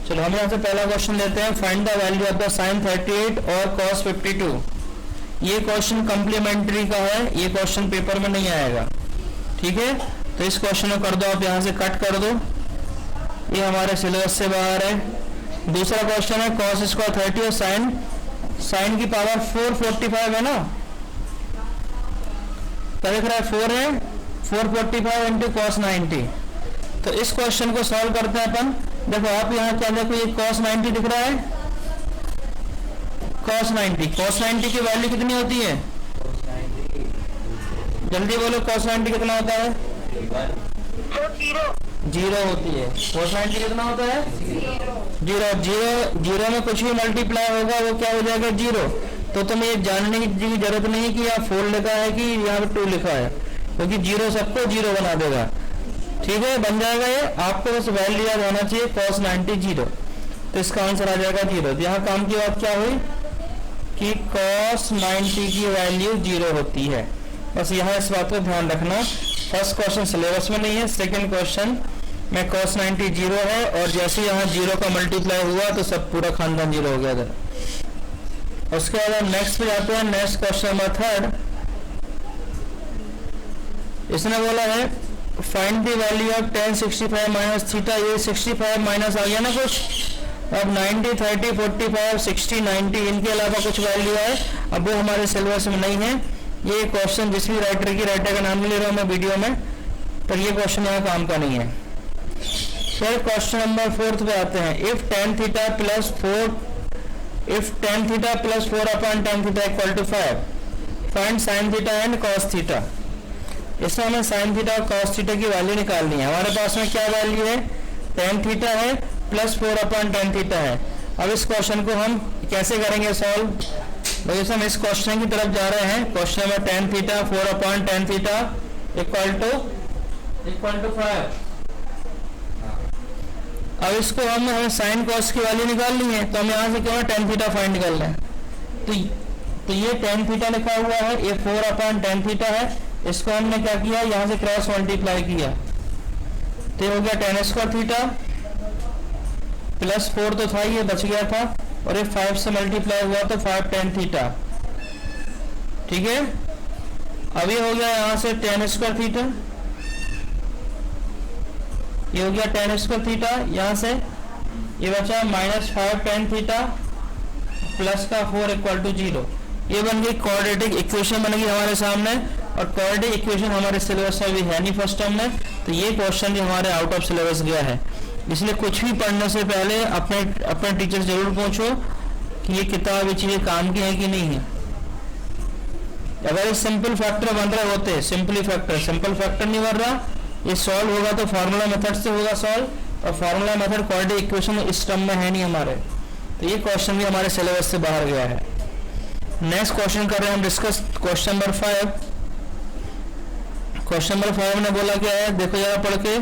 चलो हम यहाँ से पहला क्वेश्चन लेते हैं, find the value of the sine 38 और कॉस 52। ये क्वेश्चन कम्प्लीमेंट्री का है, ये क्वेश्चन पेपर में नहीं आएगा, ठीक है। तो इस क्वेश्चन को कर दो आप, यहाँ से कट कर दो, ये हमारे सिलेबस से बाहर है। दूसरा क्वेश्चन है कॉस स्क्वायर 30 और साइन की पावर 445 है ना, क्या दिख रहा है 4 है, 445 इंटू कॉस 90। तो इस क्वेश्चन को सॉल्व करते हैं अपन। देखो आप यहाँ क्या देखो, ये cos 90 दिख रहा है, cos 90 की वैल्यू कितनी होती है, जल्दी बोलो, cos 90 कितना होता है, 0 होती है। cos 90 कितना होता है, 0 में कुछ भी मल्टीप्लाई होगा वो क्या हो जाएगा, 0। तो तुम्हें ये जानने की जरूरत नहीं कि यहाँ 4 लिखा है कि यहाँ पे 2 लिखा है, क्योंकि 0 सबको 0 बना देगा, ठीक है, बन जाएगा ये। आपको बस वैल्यू याद होना चाहिए cos 90 0, तो इसका आंसर आ जाएगा 0। यहाँ काम की बात क्या हुई कि cos 90 की वैल्यू 0 होती है, बस यहाँ इस बात को ध्यान रखना। फर्स्ट क्वेश्चन सिलेबस में नहीं है, सेकंड क्वेश्चन में cos 90 0 है, और जैसे यहाँ 0 का मल्टीप्लाई हुआ तो सब पूरा खानदान 0 हो गया इधर। उसके बाद हम नेक्स्ट पे जाते हैं, नेक्स्ट क्वेश्चन नंबर 3। इसने बोला है find the value of tan 65 minus theta. ये 65 माइनस आ गया ना कुछ, अब 90 30 45 60 90 इनके अलावा कुछ वैल्यू है, अब वो हमारे सिलेबस में नहीं है। ये क्वेश्चन जिस भी राइटर का नाम ले रहा हूँ मैं वीडियो में, पर ये क्वेश्चन यहाँ काम का नहीं है। फिर क्वेश्चन नंबर 4 पे आते हैं, if tan theta plus 4 upon tan theta equal to 5, find sin theta and cos theta. इसमें हमें sin थीटा और cos थीटा की वैल्यू निकालनी है। हमारे पास में क्या वैल्यू है, tan थीटा है प्लस 4 अपॉन tan थीटा है। अब इस क्वेश्चन को हम कैसे करेंगे सॉल्व, भाई हम इस क्वेश्चन की तरफ जा रहे हैं। क्वेश्चन में tan theta 4 upon tan theta equal to 5। अब इसको हमें sin cos की वैल्यू निकालनी है, तो हम यहाँ से क्यों tan थीटा फाइंड कर लें। तो ये tan थीटा लिखा हुआ है, ये 4 अपॉन tan थीटा है, इसको हमने क्या किया, यहाँ से क्रॉस मल्टीप्लाई किया, तो हो गया tan स्क्वायर थीटा प्लस 4 तो था, ये बच गया था, और ये 5 से मल्टीप्लाई हुआ तो 5 tan थीटा, ठीक है। अब ये हो गया यहाँ से tan स्क्वायर थीटा, ये हो गया tan स्क्वायर थीटा, यहाँ से ये बचा माइनस 5 tan थीटा प्लस का 4 इक्वल टू 0। ये बन गई क्वाड्रेटिक इक्वेशन बन गई हमारे सामने, और क्वाड्रेटिक इक्वेशन हमारे सिलेबस में भी है नहीं फर्स्ट टर्म में, तो ये क्वेश्चन भी हमारे आउट ऑफ सिलेबस गया है। इसलिए कुछ भी पढ़ने से पहले अपने टीचर से जरूर पूछो कि ये किताब ये चीजें काम की है कि नहीं है। अगर सिंपल फैक्टर बन रहे होते, सिंपल फैक्टर नहीं बन रहा, ये सॉल्व होगा तो फार्मूला मेथड से होगा सॉल्व, और फार्मूला मेथड क्वाड्रेटिक इक्वेशन इस टर्म में है नहीं हमारे, तो ये क्वेश्चन भी हमारे सिलेबस से बाहर गया है। नेक्स्ट क्वेश्चन कर रहे हैं हम discuss, question number 5। Question number 5 ने बोला क्या है, देखो जरा पढ़ के,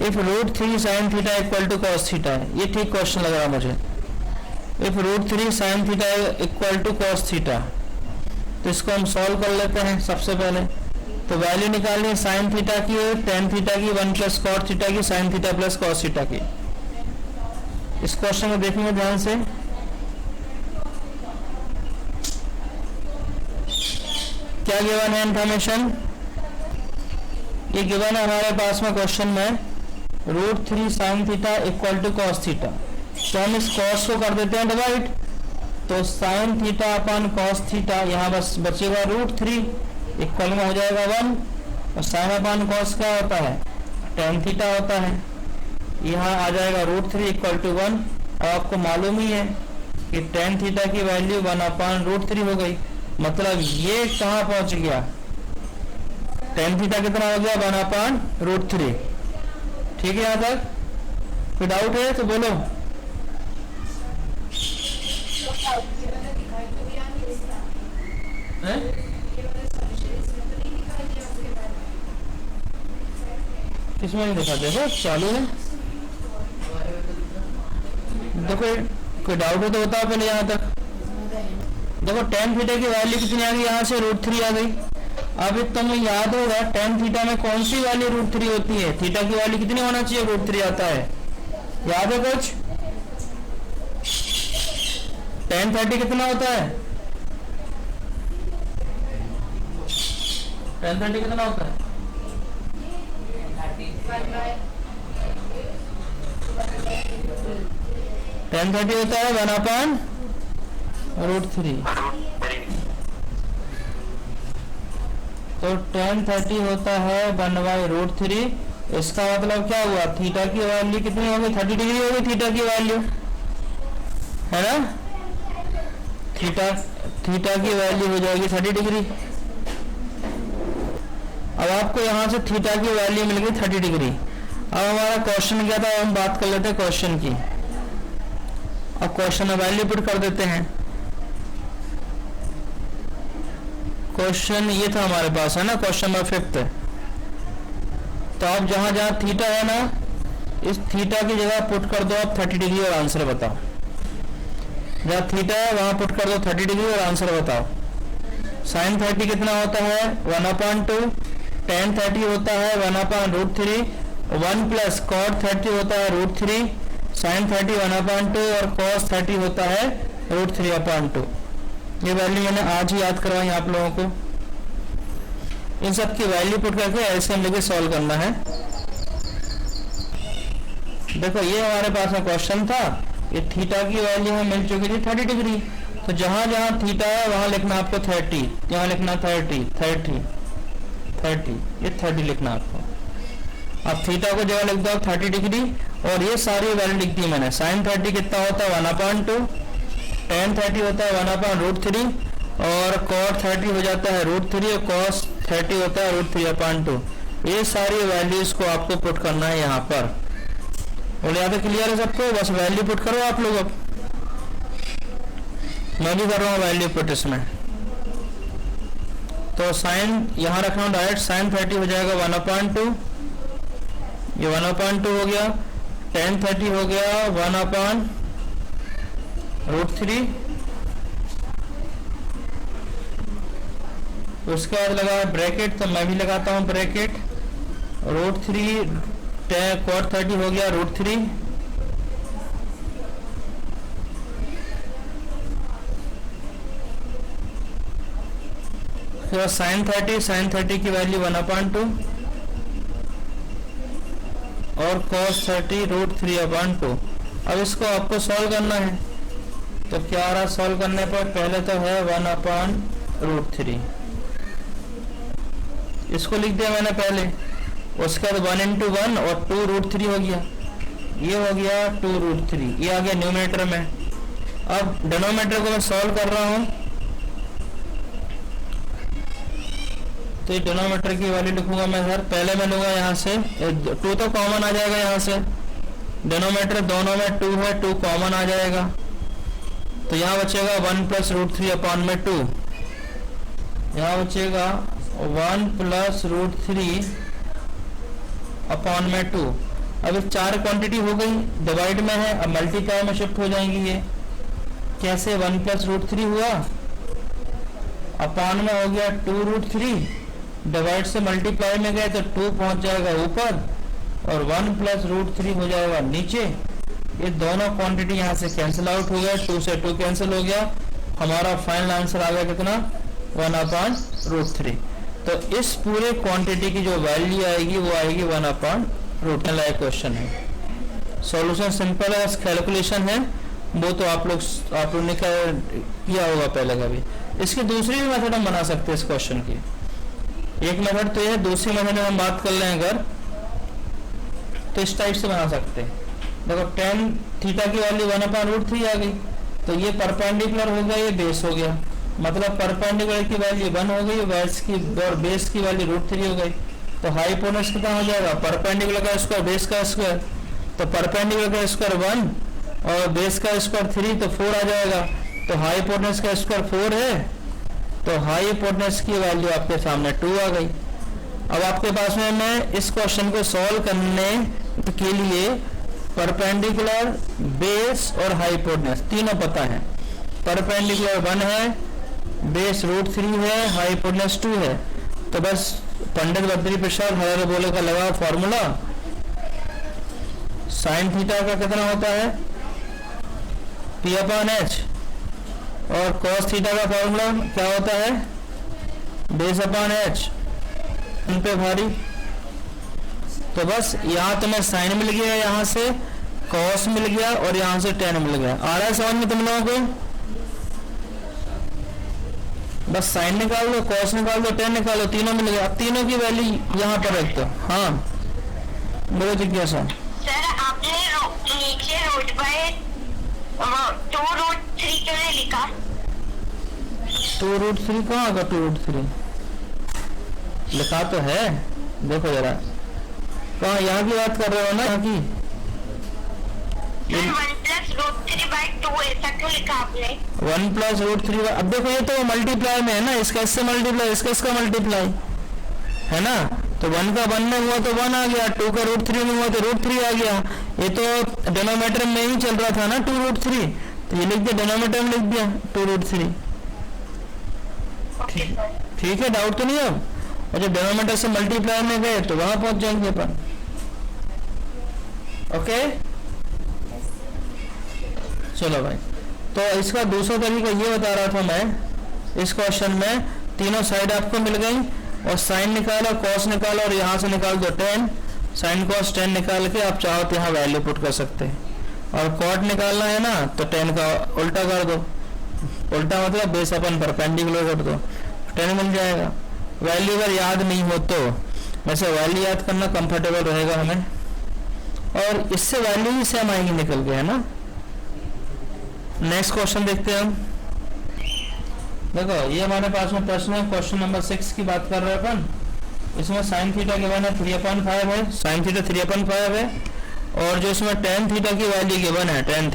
if √3 sin theta equal to cos theta है। ये ठीक क्वेश्चन लग रहा मुझे, if √3 sin theta equal to cos theta, तो इसको हम सॉल्व कर लेते हैं। सबसे पहले तो वैल्यू निकालनी है sin थीटा की और tan थीटा की, 1 प्लस cos थीटा की, sin theta plus cos theta की। इस क्वेश्चन को देखेंगे ध्यान से, क्या गिवन है इन्फॉर्मेशन, ये गिवन है हमारे पास में क्वेश्चन में √3 sin theta equal to cos theta. तो हम इस cos को कर देते हैं डिवाइड, तो sin थीटा अपन cos थीटा, यहाँ बस बचेगा √3 इक्वल में हो जाएगा 1, और sin अपन cos क्या होता है, tan थीटा होता है, यहाँ आ जाएगा √3 इक्वल टू 1। अब आपको मालूम ही है कि tan थीटा की वैल्यू 1 अपॉन √3 हो गई, मतलब ये कहाँ पहुंच गया, tan थीटा कितना हो गया, 1 अपॉन √3। ठीक है, यहाँ तक कोई डाउट है तो बोलो। किसमें नहीं दिखा, देखो चालू है, देखो कोई डाउट हो तो बताओ पहले। यहाँ तक देखो tan थीटा की वैल्यू कितनी आ गई, यहाँ से √3 आ गई। अब तुम्हें याद होगा tan थीटा में कौन सी वैल्यू √3 होती है, थीटा की वैल्यू कितनी होना चाहिए, √3 आता है, याद है कुछ, tan 30 कितना होता है? tan 30 कितना होता है? tan 30 होता है 1/√3। तो tan 30 होता है 1/√3। इसका मतलब क्या हुआ? थीटा की वैल्यू कितनी होगी? 30 डिग्री होगी थीटा की वैल्यू, है ना? थीटा की वैल्यू हो जाएगी 30 डिग्री। अब आपको यहां से थीटा की वैल्यू मिल गई 30 डिग्री। अब हमारा क्वेश्चन क्या था? हम बात कर लेते हैं क्वेश्चन की। अब क्वेश्चन में वैल्यू पुट कर देते हैं। क्वेश्चन ये था हमारे पास, है ना? Question number 5। तो आप जहां जहां थीटा है ना, इस थीटा की जगह पुट कर दो आप 30 डिग्री और आंसर बताओ। जहां थीटा है वहां पुट कर दो 30 डिग्री और आंसर बताओ। sin 30 कितना होता है? 1/2। tan 30 होता है 1/√3। 1 प्लस cot 30 होता है √3। sin 30 1/2 और cos 30 होता है √3/2। ये वैल्यू मैंने आज ही याद करवाई आप लोगों को। इन सब की वैल्यू पुट करके एलसीएम लेके सॉल्व करना है। देखो ये हमारे पास में क्वेश्चन था, ये थीटा की वैल्यू हमें मिल चुकी थी 30 डिग्री। तो जहां जहां थीटा है वहां लिखना आपको 30, यहाँ लिखना 30, 30, 30, ये 30 लिखना आपको। अब थीटा को जगह लिख दो 30 डिग्री और ये सारी वैल्यू लिख दी मैंने। sin 30 कितना होता है 1/2। tan 30 होता है 1/√3 और cot 30 हो जाता है √3 और cos 30 होता है √3/2। ये सारी वैल्यूज को आपको पुट करना है यहाँ पर। बोले यहाँ पे क्लियर है सबको? बस वैल्यू पुट करो आप लोग। अब मैं भी कर रहा हूँ वैल्यू पुट इसमें। तो साइन यहाँ रखना हूँ डायरेक्ट। sin 30 हो जाएगा 1/2, ये 1/2 हो गया। tan 30 हो गया 1/√3। उसके बाद लगा ब्रैकेट, तो मैं भी लगाता हूँ ब्रैकेट। √3 cot 30 हो गया √3। फिर sin 30 की वैल्यू 1/2 और cos 30 √3/2। अब इसको आपको सॉल्व करना है। तो क्या आ रहा सॉल्व करने पर? पहले तो है 1/√3, इसको लिख दिया मैंने पहले। उसके बाद 1 × 1 और 2√3 हो गया। ये हो गया 2√3, ये आ गया न्यूमरेटर में। अब डिनोमिनेटर को मैं सॉल्व कर रहा हूं, तो ये डिनोमिनेटर की वैल्यू लिखूंगा मैं सर। पहले मैं लूंगा यहाँ से 2, तो कॉमन आ जाएगा यहाँ से। डिनोमिनेटर दोनों में 2 है, 2 कॉमन आ जाएगा। तो यहाँ बचेगा 1 + √3/2। यहाँ बचेगा 1 + √3/2। अब इस 4 क्वांटिटी हो गई, डिवाइड में है, अब मल्टीप्लाई में शिफ्ट हो जाएंगी ये। कैसे? 1 + √3 हुआ, अपान में हो गया 2√3, डिवाइड से मल्टीप्लाई में गए तो 2 पहुंच जाएगा ऊपर और 1 + √3 हो जाएगा नीचे। ये दोनों क्वांटिटी यहाँ से कैंसिल आउट हो गया, 2 से 2 कैंसिल हो गया। हमारा फाइनल आंसर आ गया कितना? 1/√3। तो इस पूरे क्वांटिटी की जो वैल्यू आएगी वो आएगी 1/√3। क्वेश्चन है, सॉल्यूशन सिंपल है, कैलकुलेशन है, वो तो आप लोग ने किया होगा पहले कभी। इसकी दूसरी भी मेथड हम बना सकते हैं इस क्वेश्चन की। एक मेथड तो ये है, दूसरी मेथड हम बात कर लें अगर, तो इस टाइप से बना सकते हैं। देखो tan थीटा की वैल्यू 1/√3 आ गई, तो ये परपेंडिकुलर हो गया, ये बेस हो गया। मतलब परपेंडिकुलर की वैल्यू 1 हो गई, बेस की वैल्यू √3 हो गई। तो हाइपोटेन्यूज कितना हो जाएगा? परपेंडिकुलर का स्क्वायर बेस का स्क्वायर, तो परपेंडिकुलर का स्क्वायर 1 और बेस का स्क्वायर 3, तो 4 आ जाएगा। तो हाइपोटेन्यूज का स्क्वायर 4 है, तो हाइपोटेन्यूज की वैल्यू आपके सामने 2 आ गई। अब आपके पास में मैं इस क्वेश्चन को सॉल्व करने के लिए परपेंडिकुलर, बेस और हाइपोटेन्यूज तीनों पता है। परपेंडिकुलर 1 है, बेस √3 है, हाइपोटेन्यूज 2 है। तो बस पंडित बद्री प्रसाद हरे बोले का लगा फॉर्मूला। sin थीटा का कितना होता है? P/H और cos थीटा का फॉर्मूला क्या होता है, बेस अपॉन h, इन पे भारी। तो बस यहाँ तुम्हें साइन मिल गया, यहाँ से cos मिल गया और यहाँ से tan मिल गया। आ रहा है समझ में तुम लोगों को? बस साइन निकाल दो, cos निकाल दो, tan निकाल दो, तीनों मिल गया। अब तीनों की वैल्यू यहाँ पर रख दो। हाँ बोलो जिज्ञासा। सर आपने नीचे रूट बाय 2√3 क्यों नहीं लिखा? 2√3 कहाँ का 2√3 लिखा तो है, देखो जरा कहाँ, यहाँ की बात कर रहे हो ना, यहाँ की। 1+√3/2 ऐसा क्यों लिखा आपने? 1+√3, अब देखो ये तो मल्टीप्लाई में है ना, इसका इससे मल्टीप्लाई, इसका इसका मल्टीप्लाई है ना। तो 1 का 1 में हुआ तो 1 आ गया, 2 का √3 में हुआ तो √3 आ गया। ये तो डिनोमिनेटर में ही चल रहा था ना 2√3, तो ये लिख दिया, डिनोमिनेटर में लिख दिया 2√3। ठीक है, डाउट तो नहीं अब? और जब डिनोमिनेटर से मल्टीप्लाई में गए तो वहां पहुंच जाएंगे अपन। ओके चलो भाई, तो इसका दूसरा तरीका ये बता रहा था मैं। इस क्वेश्चन में तीनों साइड आपको मिल गई और साइन निकालो, कॉस निकालो और यहाँ से निकाल दो tan। साइन कॉस tan निकाल के आप चाहो तो यहाँ वैल्यू पुट कर सकते हैं। और कॉट निकालना है ना तो tan का उल्टा कर दो, उल्टा मतलब बेस अपन परपेंडिकुलर कर दो, tan मिल जाएगा। वैल्यू अगर याद नहीं हो तो वैसे वैल्यू याद करना कंफर्टेबल रहेगा हमें, और इससे वैल्यू ही सेम आएंगी निकल के, है ना। नेक्स्ट क्वेश्चन देखते हैं हम। देखो ये हमारे पास में प्रश्न है, क्वेश्चन नंबर 6 की बात कर रहे हैं अपन। इसमें साइन थीटा गिवन है 3/5 है, साइन थीटा 3/5 है, और जो इसमें tan थीटा की वैल्यू गिवन है tan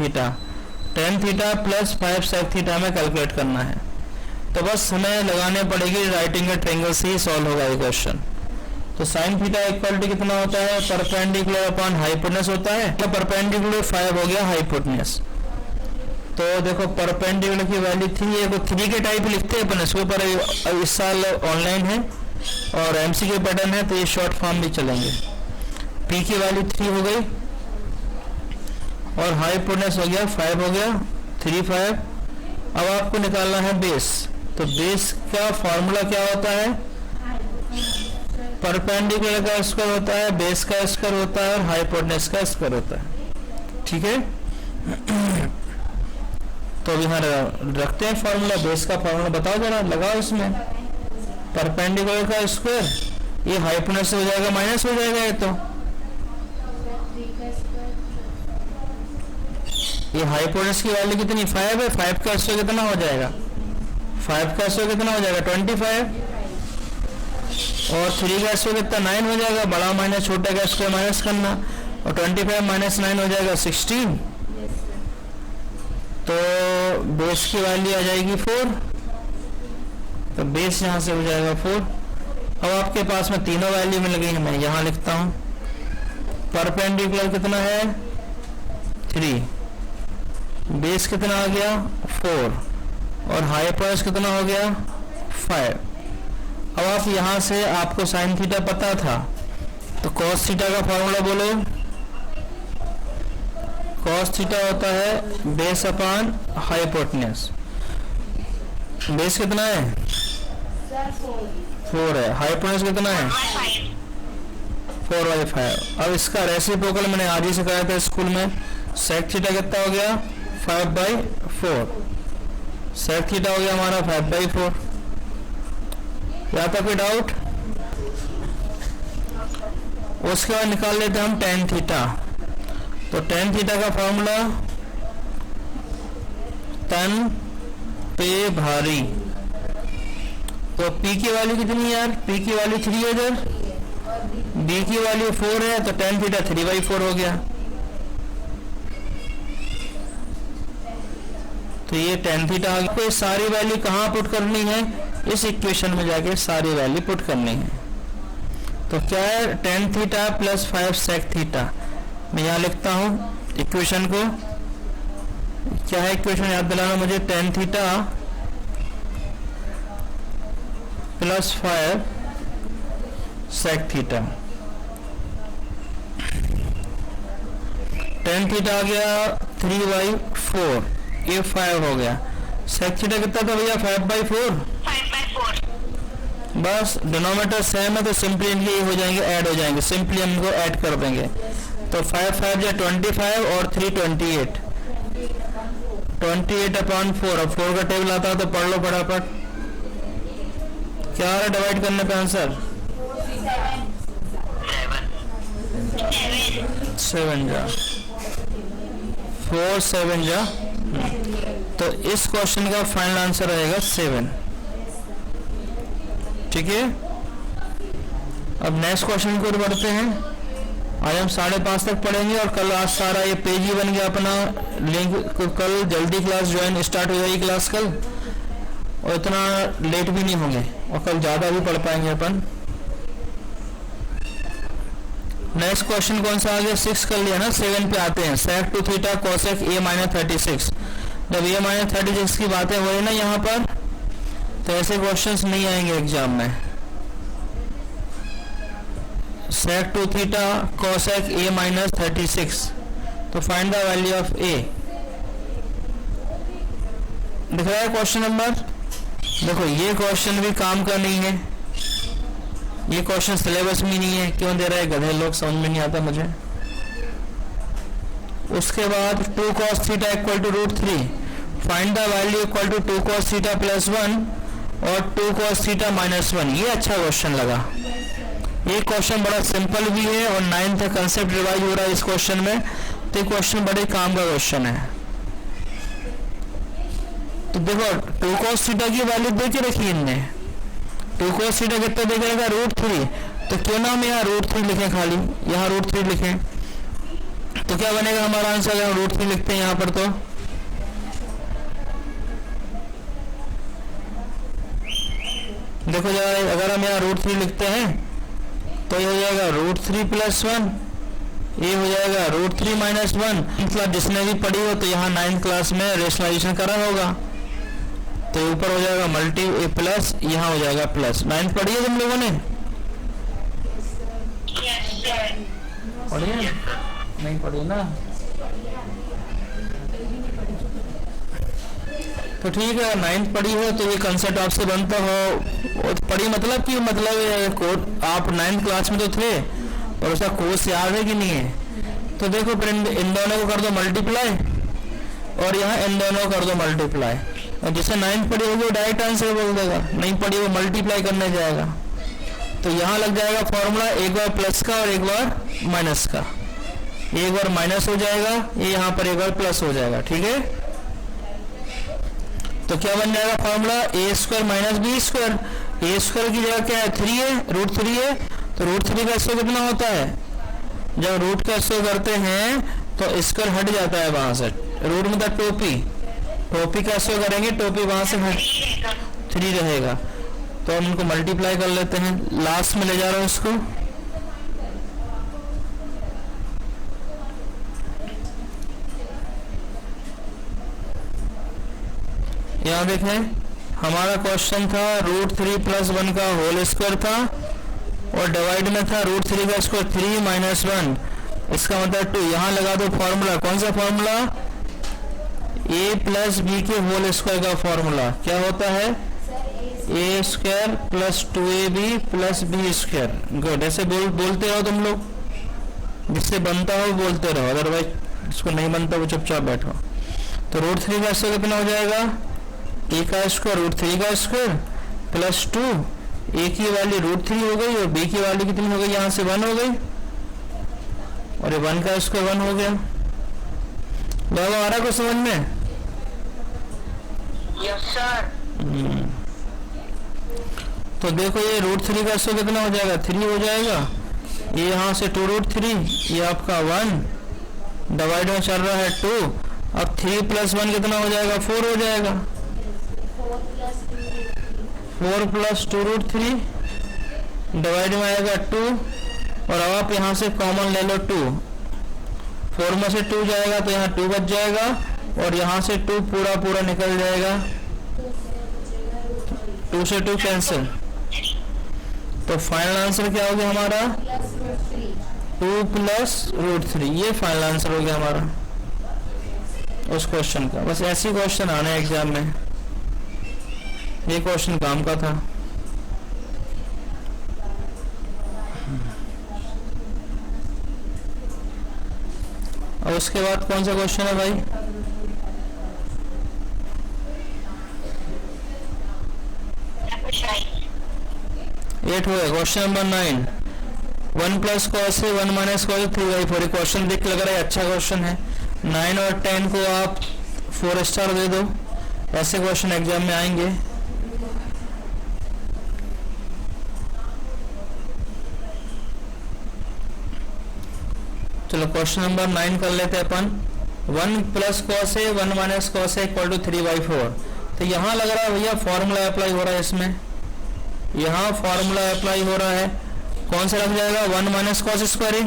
theta plus 5 sec theta में कैलकुलेट करना है। तो बस हमें लगाने पड़ेगी राइटिंग के ट्रायंगल से ही सॉल्व होगा ये क्वेश्चन। तो साइन थीटा इक्वल टू कितना होता है, परपेंडिकुलर अपॉन हाइपोटेनस होता है। तो परपेंडिकुलर 5 हो गया हाइपोटेनस। तो देखो परपेंडिकुलर की वैल्यू 3 है, 3 के टाइप लिखते हैं अपन इसके ऊपर। इस साल ऑनलाइन है और एमसीक्यू पैटर्न है, तो ये शॉर्ट फॉर्म भी चलेंगे। पी की वैल्यू 3 हो गई और हाइपोटेनस हो गया 5 हो गया, 3 5। अब आपको निकालना है बेस। तो बेस का फॉर्मूला क्या होता है, परपेंडिकुलर का स्क्वायर होता है, बेस का स्क्वायर होता है और हाइपोटेनस का स्क्वायर होता है। ठीक है, तो यहाँ रखते हैं फॉर्मूला। बेस का फॉर्मूला बताओ जरा, लगाओ इसमें। परपेंडिकुलर का स्क्वायर, ये हाइपोटेनस से हो जाएगा माइनस हो जाएगा, ये हाइपोटेनस की वैल्यू कितनी 5 है, 5 का स्क्वायर कितना हो जाएगा, 5 का स्क्वायर कितना हो जाएगा 25, और 3 का स्क्वायर कितना 9 हो जाएगा। बड़ा माइनस छोटे का स्क्वायर माइनस करना, और 25 माइनस 9 हो जाएगा 16। तो बेस की वैल्यू आ जाएगी 4, तो बेस यहाँ से हो जाएगा 4। अब आपके पास में तीनों वैल्यू मिल गई, मैं यहाँ लिखता हूँ। परपेंडिकुलर कितना है 3, बेस कितना आ गया 4, और हाइपोटेनस कितना हो गया 5। अब आप यहाँ से, आपको साइन थीटा पता था तो कॉस थीटा का फॉर्मूला बोलो। कॉस थीटा होता है बेस अपॉन हाइपोटेनस। बेस कितना है 4 है, हाइपोटेनस कितना है 4/5। अब इसका रेसिप्रोकल मैंने आज ही सिखाया था स्कूल में। सेक थीटा कितना हो गया 5/4, सेक थीटा हो गया हमारा 5/4। यहाँ तक कोई डाउट? उसके बाद निकाल लेते हैं हम tan थीटा। तो tan थीटा का फॉर्मूला तन पे भारी। तो P की वैल्यू कितनी है यार, P की वैल्यू 3 है इधर, B की वैल्यू 4 है, तो tan थीटा 3/4 हो गया। तो ये tan थीटा। आपको सारी वैल्यू कहाँ पुट करनी है, इस इक्वेशन में जाके सारी वैल्यू पुट करनी है। तो क्या है tan theta plus 5 sec theta. मैं यहाँ लिखता हूँ इक्वेशन को। क्या है इक्वेशन याद दिलाना मुझे, tan theta plus 5 sec theta. tan theta आ गया 3/4, ये 5 हो गया। सेक थीटा कितना था भैया 5/4। 5/4। बस डिनोमिनेटर सेम है तो सिंपली इनके हो जाएंगे, ऐड हो जाएंगे, सिंपली इनको ऐड कर देंगे। तो 5 5 या 25 और 3 28, 28/4। अब 4 का टेबल आता है तो पढ़ लो फटाफट। क्या आ रहा है डिवाइड करने पे आंसर? 7 जा 4 7 जा। तो इस क्वेश्चन का फाइनल आंसर रहेगा 7। ठीक है, अब नेक्स्ट क्वेश्चन को बढ़ते हैं। आज हम 5:30 तक पढ़ेंगे और कल आज सारा ये पेज ही बन गया अपना। लिंक को कल जल्दी क्लास ज्वाइन स्टार्ट हो जाएगी क्लास कल, और इतना लेट भी नहीं होंगे और कल ज़्यादा भी पढ़ पाएंगे अपन। नेक्स्ट क्वेश्चन कौन सा आ गया? 6 कर लिया ना, 7 पे आते हैं। sec 2 theta cosec a - 36। जब a - 36 की बातें हो रही ना यहाँ पर, तो ऐसे क्वेश्चंस नहीं आएंगे एग्जाम में। sec 2 थीटा cosec a - 36, तो find the value of a। दिख रहा है क्वेश्चन नंबर? देखो ये क्वेश्चन भी काम का नहीं है, ये क्वेश्चन सिलेबस में नहीं है। क्यों दे रहा है गधे लोग, समझ में नहीं आता मुझे। उसके बाद 2 cos theta = √3, find the value = 2 cos theta + 1 और 2 cos थीटा - 1। ये अच्छा क्वेश्चन लगा। ये क्वेश्चन बड़ा सिंपल भी है और 9th का कंसेप्ट रिवाइज हो रहा है इस क्वेश्चन में, तो ये क्वेश्चन बड़े काम का क्वेश्चन है। तो देखो 2 cos थीटा की वैल्यू दे के रखी इनने। 2 cos थीटा कितना दे के रखा? √3। तो क्यों ना हम यहाँ √3 लिखें, खाली यहाँ √3 लिखें, तो क्या बनेगा हमारा आंसर? यहाँ √3 लिखते हैं यहाँ पर, तो देखो जरा, अगर हम यहाँ √3 लिखते हैं तो ये हो जाएगा √3 + 1, ये हो जाएगा √3 - 1। मतलब जिसने भी पढ़ी हो तो यहाँ 9th क्लास में रेशनलाइजेशन करा होगा, तो ऊपर हो जाएगा मल्टी प्लस, यहाँ हो जाएगा प्लस। 9th पढ़ी है तुम लोगों ने? पढ़ी है? नहीं पढ़ी ना? तो ठीक है, 9th पढ़ी हो तो ये कंसेप्ट आपसे बनता हो। पढ़ी मतलब कि मतलब आप 9th क्लास में तो थे और उसका कोर्स याद है कि नहीं है? तो देखो फ्रेंड, इन दोनों को कर दो मल्टीप्लाई और यहाँ इन दोनों को कर दो मल्टीप्लाई, और जिसे 9th पढ़ी होगी वो डायरेक्ट आंसर बोल देगा, नहीं पढ़ी वो मल्टीप्लाई करने जाएगा। तो यहाँ लग जाएगा फॉर्मूला, एक बार प्लस का और एक बार माइनस का। एक बार माइनस हो जाएगा, ये यहाँ पर एक बार प्लस हो जाएगा। ठीक है, तो क्या बन जाएगा फॉर्मूला? a² - b²। a² की जगह क्या है? 3 है, √3 है। तो √3 का स्क्वायर कितना होता है? जब रूट का स्क्वायर करते हैं तो स्क्वायर हट जाता है वहां से। रूट मतलब टोपी, टोपी का स्क्वायर करेंगे, टोपी वहां से हट 3 रहेगा। तो हम इनको मल्टीप्लाई कर लेते हैं, लास्ट में ले जा रहा हूं इसको। यहाँ देखें, हमारा क्वेश्चन था √3 + 1 का होल स्क्वायर था और डिवाइड में था √3 का स्क्वायर 3 - 1, इसका मतलब 2। यहाँ लगा दो फॉर्मूला, कौन सा फॉर्मूला? a + b के होल स्क्वायर का फॉर्मूला क्या होता है? a² + 2ab + b²। गुड, ऐसे बोलते रहो तुम लोग, जिससे बनता हो बोलते रहो, अदरवाइज इसको नहीं बनता वो चुपचाप बैठो। तो √3 का स्क्वायर कितना हो जाएगा? a का स्क्वायर √3 का स्क्वायर + 2, a की वैल्यू √3 हो गई और b की वैल्यू कितनी हो गई? यहाँ से 1 हो गई और ये 1 का स्क्वायर 1 हो गया। लोग आ रहा कुछ समझ में? Yes sir. तो देखो ये √3 का स्क्वायर कितना हो जाएगा? 3 हो जाएगा। ये यहाँ से 2√3, ये आपका 1, डिवाइड में चल रहा है 2। अब 3 + 1 कितना हो जाएगा? 4 हो जाएगा। 4 + 2√3 डिवाइड में आएगा 2, और अब आप यहाँ से कॉमन ले लो 2। 4 में से 2 जाएगा तो यहाँ 2 बच जाएगा और यहाँ से 2 पूरा निकल जाएगा। 2 से 2 कैंसिल, तो फाइनल आंसर क्या हो गया हमारा? 2 + √3। ये फाइनल आंसर हो गया हमारा उस क्वेश्चन का। बस ऐसे क्वेश्चन आने एग्जाम में। ये क्वेश्चन काम का था। और उसके बाद कौन सा क्वेश्चन है भाई? एट हुआ। Question number 9, 1 plus cos A 1 minus cos 3/4। Question देख लग रहा है अच्छा क्वेश्चन है। 9 और 10 को आप 4 स्टार दे दो, ऐसे क्वेश्चन एग्जाम में आएंगे। चलो क्वेश्चन नंबर 9 कर लेते हैं अपन। 1 plus cos A 1 minus cos A equal to 3/4। तो यहाँ लग रहा है भैया फॉर्मूला अप्लाई हो रहा है इसमें, यहाँ फॉर्मूला अप्लाई हो रहा है। कौन सा लग जाएगा? 1 माइनस कॉस स्क्वायर ए।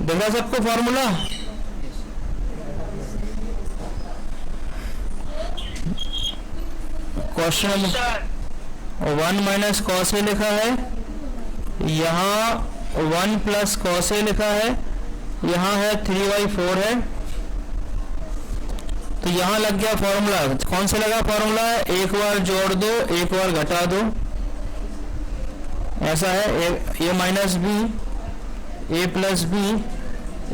देखा सबको फॉर्मूला? क्वेश्चन 1 माइनस कॉस ए लिखा है, यहाँ 1 प्लस कॉस ए लिखा है, यहाँ है 3/4 है। तो यहाँ लग गया फॉर्मूला। कौन सा लगा फॉर्मूला? एक बार जोड़ दो, एक बार घटा दो, ऐसा है। A minus b a plus b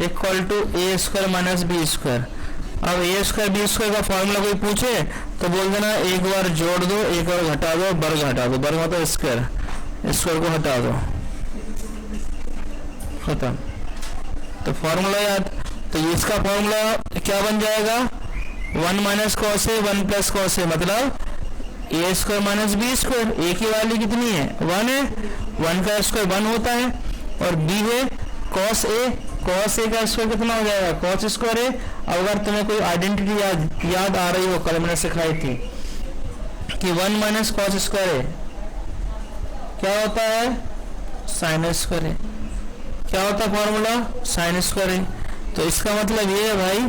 equal to a square minus b square. अब ए स्क्वायर बी स्क्वायर का फॉर्मूला कोई पूछे तो बोल देना एक बार जोड़ दो, एक बार घटा दो, वर्ग हटा दो। वर्ग मतलब स्क्वायर, स्क्वायर को हटा दो, खत्म। तो फॉर्मूला याद। तो इसका फॉर्मूला क्या बन जाएगा? 1 minus cos A 1 plus cos ए, मतलब ए स्क्वायर माइनस बी स्क्वायर। ए की वैल्यू कितनी है? 1 है। 1 का स्क्वायर 1 होता है, और बी है कॉस ए। कॉस ए का स्क्वायर कितना हो जाएगा? कॉस स्क्वायर है। अगर तुम्हें कोई आइडेंटिटी याद आ रही हो, कल मैंने सिखाई थी कि 1 माइनस कॉस स्क्वायर है क्या होता है? साइन स्क्वायर है। क्या होता है फॉर्मूला? साइन स्क्वायर है। तो इसका मतलब ये है भाई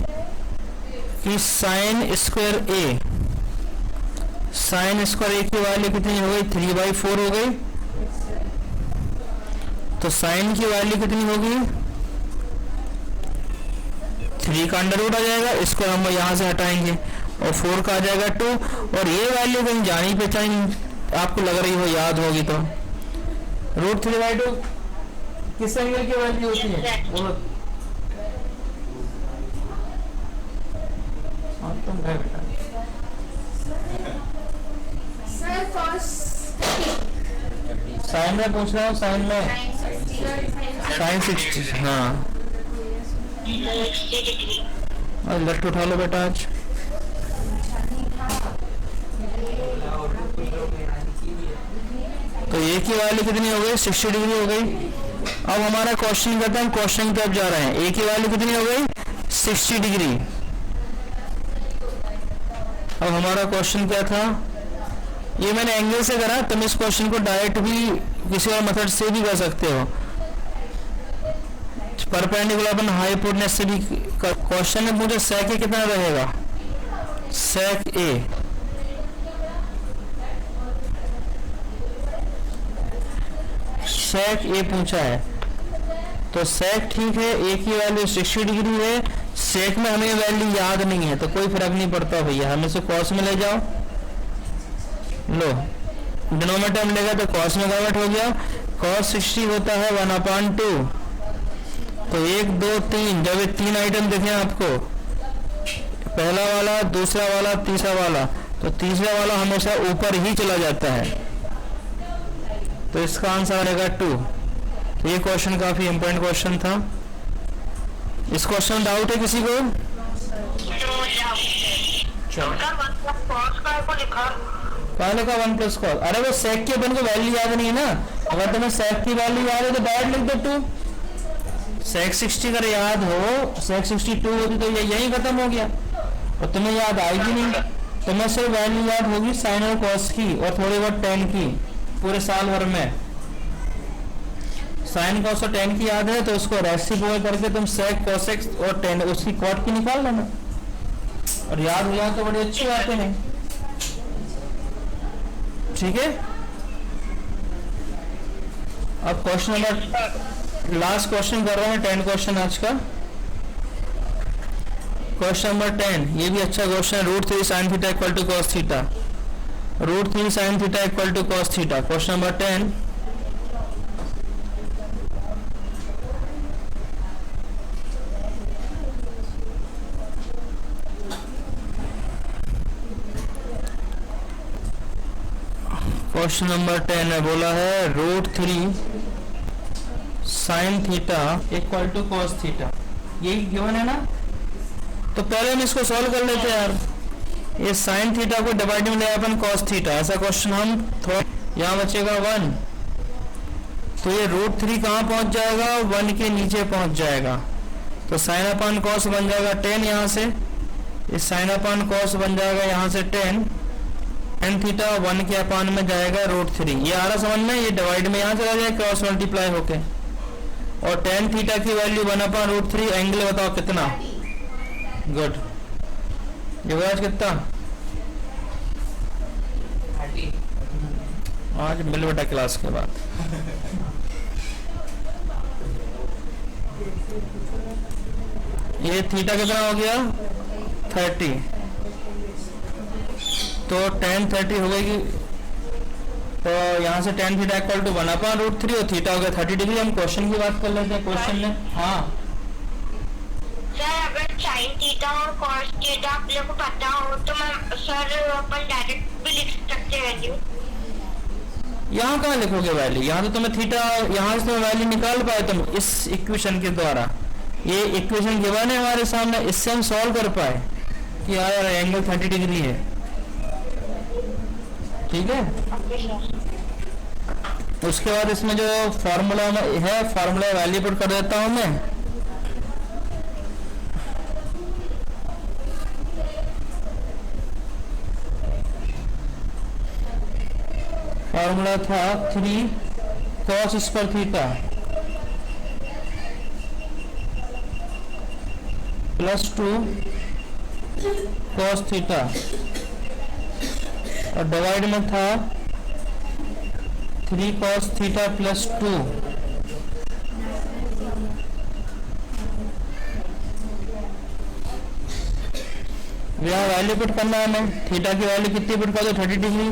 कि साइन स्क्वायर ए, साइन स्क्वायर ए की वैल्यू कितनी हो गई? 3/4 हो गई। तो साइन की वैल्यू कितनी होगी? 3 का अंडर रूट आ जाएगा, इसको हम यहाँ से हटाएंगे, और 4 का आ जाएगा 2। और ये वैल्यू कहीं जानी पहचानी आपको लग रही हो, याद होगी तो। √3/2 किस एंगल की वैल्यू होती है? बोलो तुम गए बेटा। साइन में पूछ रहा हूँ, साइन में साइन 60। हाँ, और लेफ्ट उठा लो बेटा आज। तो ए की वैल्यू कितनी हो गई? 60 डिग्री हो गई। अब हमारा क्वेश्चन करते हैं, क्वेश्चन की तरफ जा रहे हैं। ए की वैल्यू कितनी हो गई? 60 डिग्री। अब हमारा क्वेश्चन क्या था? ये मैंने एंगल से करा, तुम इस क्वेश्चन को डायरेक्ट भी किसी और मेथड से भी कर सकते हो। परपेंडिकुलर अपन हाइपोटेनस से भी। क्वेश्चन में पूछे सेक ए कितना रहेगा? सेक ए सेक ए पूछा है, तो सेक ठीक है, ए की वैल्यू 60 डिग्री है। सेक में हमें वैल्यू याद नहीं है तो कोई फर्क नहीं पड़ता भैया, हम इसे कॉस में ले जाओ। लो, डिनोमिनेटर में लेगा तो कॉस में कन्वर्ट हो गया। कॉस 60 होता है 1/2। तो 1 2 3, जब ये 3 आइटम देखें आपको, पहला वाला, दूसरा वाला, तीसरा वाला, तो तीसरा वाला हमेशा ऊपर ही चला जाता है। तो इसका आंसर आएगा 2। ये क्वेश्चन काफी इंपॉर्टेंट क्वेश्चन था। इस क्वेश्चन में डाउट है किसी को? पहले का 1 प्लस कॉस। अरे वो सेक की अपन को वैल्यू याद नहीं है ना। अगर तुम्हें सेक की वैल्यू याद है तो डायरेक्ट लिख दो 2। सेक 60 अगर याद हो, सेक 62 होती तो ये यही खत्म हो गया, और तुम्हें याद आएगी नहीं। तुम्हें सिर्फ वैल्यू याद होगी साइन और कॉस की, और थोड़ी बहुत टेन की। पूरे साल भर में साइन कॉस और टेन की याद है तो उसको रेसिप्रोकल करके तुम सेक कोसेक और टेन उसकी कॉट की निकाल लेना, और याद हो जाए तो बड़ी अच्छी बातें हैं। ठीक है। अब क्वेश्चन नंबर लास्ट क्वेश्चन कर रहे हैं, 10 क्वेश्चन आज का। क्वेश्चन नंबर 10, ये भी अच्छा क्वेश्चन है। √3 sin θ = cos θ। Root 3 sine theta equal to cos theta. Question number 10, question number 10 में बोला है root 3 sine theta equal to cos theta, यही गिवन है ना। तो पहले हम इसको सॉल्व कर लेते हैं यार। ये साइन थीटा को डिवाइड में ले अपन कॉस थीटा, ऐसा क्वेश्चन हम थोड़ा, यहाँ बचेगा 1, तो ये रूट 3 कहाँ पहुंच जाएगा, 1 के नीचे पहुंच जाएगा। तो साइन अपान कॉस बन जाएगा 10, यहाँ से इस साइन अपान कॉस बन जाएगा यहाँ से 10, एन थीटा 1 के अपान में जाएगा रूट 3। ये आ रहा समझ में, ये डिवाइड में यहाँ चला जाएगा क्रॉस मल्टीप्लाई होके, और टेन थीटा की वैल्यू 1 अपान रूट 3। एंगल बताओ कितना, गुड। युवराज कितना, आज मिल बेटा क्लास के बाद। ये थीटा कितना हो गया 30, तो tan 30 हो गई। तो यहाँ से tan theta equal to 1 upon root 3 और थीटा हो गया 30 डिग्री। हम क्वेश्चन की बात कर लेते हैं। क्वेश्चन में हाँ सर, अगर साइन थीटा और कॉस थीटा आप लोगों को पता हो तो मैं सर अपन डायरेक्ट भी लिख सकते हैं वैल्यू। यहाँ कहाँ लिखोगे वैल्यू, यहाँ तो तुम्हें थीटा, यहाँ से तुम्हें वैल्यू निकाल पाए तुम इस इक्वेशन के द्वारा। ये इक्वेशन गिवन है हमारे सामने, इससे हम सॉल्व कर पाए कि यार एंगल 30 डिग्री है, ठीक है। उसके बाद इसमें जो फार्मूला है, फार्मूला वैल्यू पुट कर देता हूं मैं। फार्मूला था 3 cos square theta plus 2 cos theta, और डिवाइड में था 3 cos थीटा प्लस 2। यहाँ वैल्यू पुट करना है हमें, थीटा की वैल्यू कितनी पुट कर दो 30 डिग्री,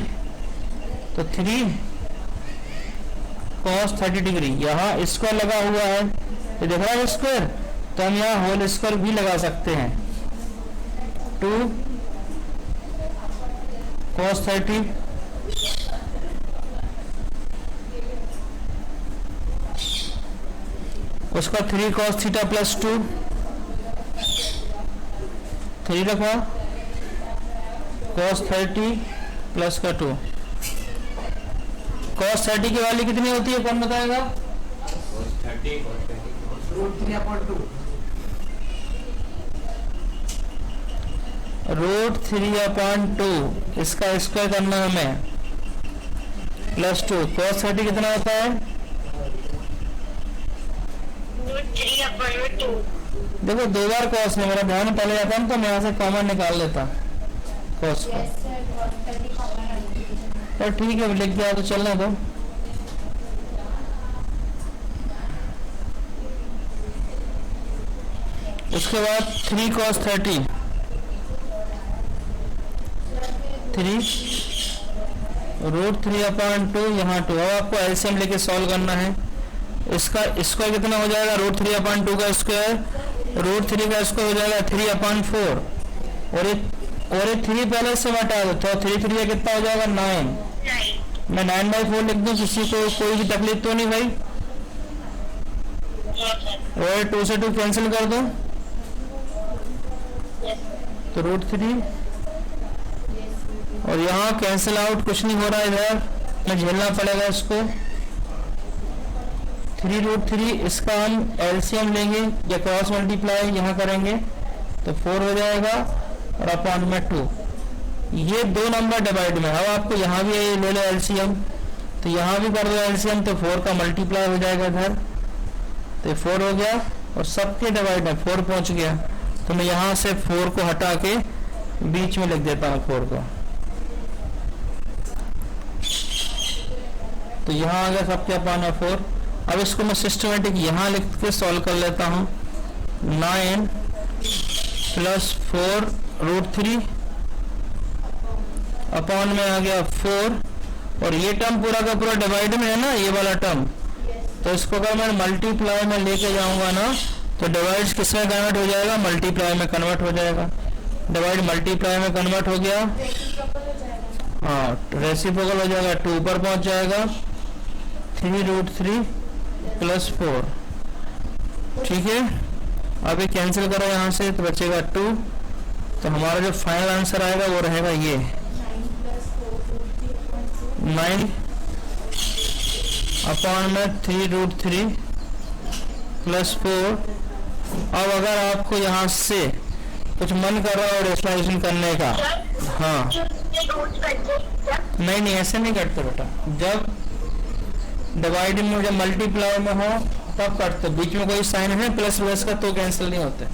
तो 3 cos 30 डिग्री। यहाँ स्क्वायर लगा हुआ है, ये देख रहा है स्क्वायर, तो हम यहाँ होल स्क्वायर भी लगा सकते हैं। 2 cos 30 उसका 3 cos थीटा प्लस 2, 3 रखा, cos 30 प्लस का 2। cos 30 की वैल्यू कितनी होती है, कौन बताएगा? रूट 3/2, इसका स्क्वायर करना है हमें, प्लस 2। cos 30 कितना होता है? रूट 3/2। देखो 2 बार cos है, मेरा ध्यान पहले जाता है तो मैं यहाँ से कॉमन निकाल लेता cos को, तो ठीक है लिख दिया तो चलना दो। उसके बाद 3 cos 30, 3 रूट 3/2, यहाँ 2। अब आपको एलसीएम लेके सॉल्व करना है। इसका स्क्वायर कितना हो जाएगा, रूट 3/2 का स्क्वायर, रूट 3 का स्क्वायर हो जाएगा 3/4, और ये 3 पहले से हटा दो, तो 3 कितना हो जाएगा 9। मैं 9/4 लिख दूं, किसी को कोई भी तकलीफ तो नहीं भाई? और 2 से 2 कैंसिल कर दो, तो रूट 3, और यहाँ कैंसिल आउट कुछ नहीं हो रहा है, इधर मैं झेलना पड़ेगा इसको। 3 रूट 3, इसका हम एलसीएम लेंगे या क्रॉस मल्टीप्लाई यहाँ करेंगे तो 4 हो जाएगा, और अपॉन में 2। ये 2 नंबर डिवाइड में। अब आपको यहाँ भी ले लो एलसीएम, तो यहाँ भी कर दो एलसीएम, तो 4 का मल्टीप्लाई हो जाएगा इधर, तो 4 हो गया, और सबके डिवाइड में 4 पहुंच गया। तो मैं यहाँ से 4 को हटा के बीच में लिख देता हूँ 4 को, तो यहाँ आ गया सबके अपॉन में 4। अब इसको मैं सिस्टमेटिक यहाँ लिख के सॉल्व कर लेता हूँ। 9 प्लस 4 रूट 3 अपॉन में आ गया 4, और ये टर्म पूरा का पूरा डिवाइड में है ना, ये वाला टर्म, तो इसको अगर मैं मल्टीप्लाई में लेके जाऊंगा ना तो डिवाइड किस में कन्वर्ट हो जाएगा, मल्टीप्लाई में कन्वर्ट हो जाएगा। डिवाइड मल्टीप्लाई में कन्वर्ट हो गया, हाँ रेसिप्रोकल हो जाएगा, 2 पर पहुंच जाएगा, 3√3 + 4, ठीक है। अभी कैंसिल करो यहाँ से तो बचेगा 2, तो हमारा जो फाइनल आंसर आएगा वो रहेगा ये 9 अपॉन में 3√3 + 4। अब अगर आपको यहाँ से कुछ मन कर रहा है रेशनलाइजेशन करने का, हाँ नहीं ऐसे नहीं करते बेटा, जब डिवाइडिंग में, जब मल्टीप्लाई में हो तब करते, बीच में कोई साइन है प्लस का तो कैंसिल नहीं होते।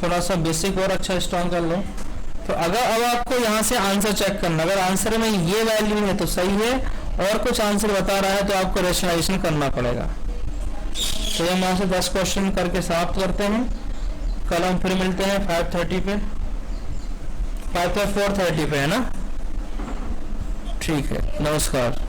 थोड़ा सा बेसिक और अच्छा स्ट्रॉन्ग कर लो। तो अगर अब आपको यहाँ से आंसर चेक करना, अगर आंसर में ये वैल्यू है तो सही है, और कुछ आंसर बता रहा है तो आपको रेशनलाइजेशन करना पड़ेगा। तो हम यहाँ से 10 क्वेश्चन करके समाप्त करते हैं। कल हम फिर मिलते हैं 5:30 पे, 4:30 पे है ना, ठीक है, नमस्कार।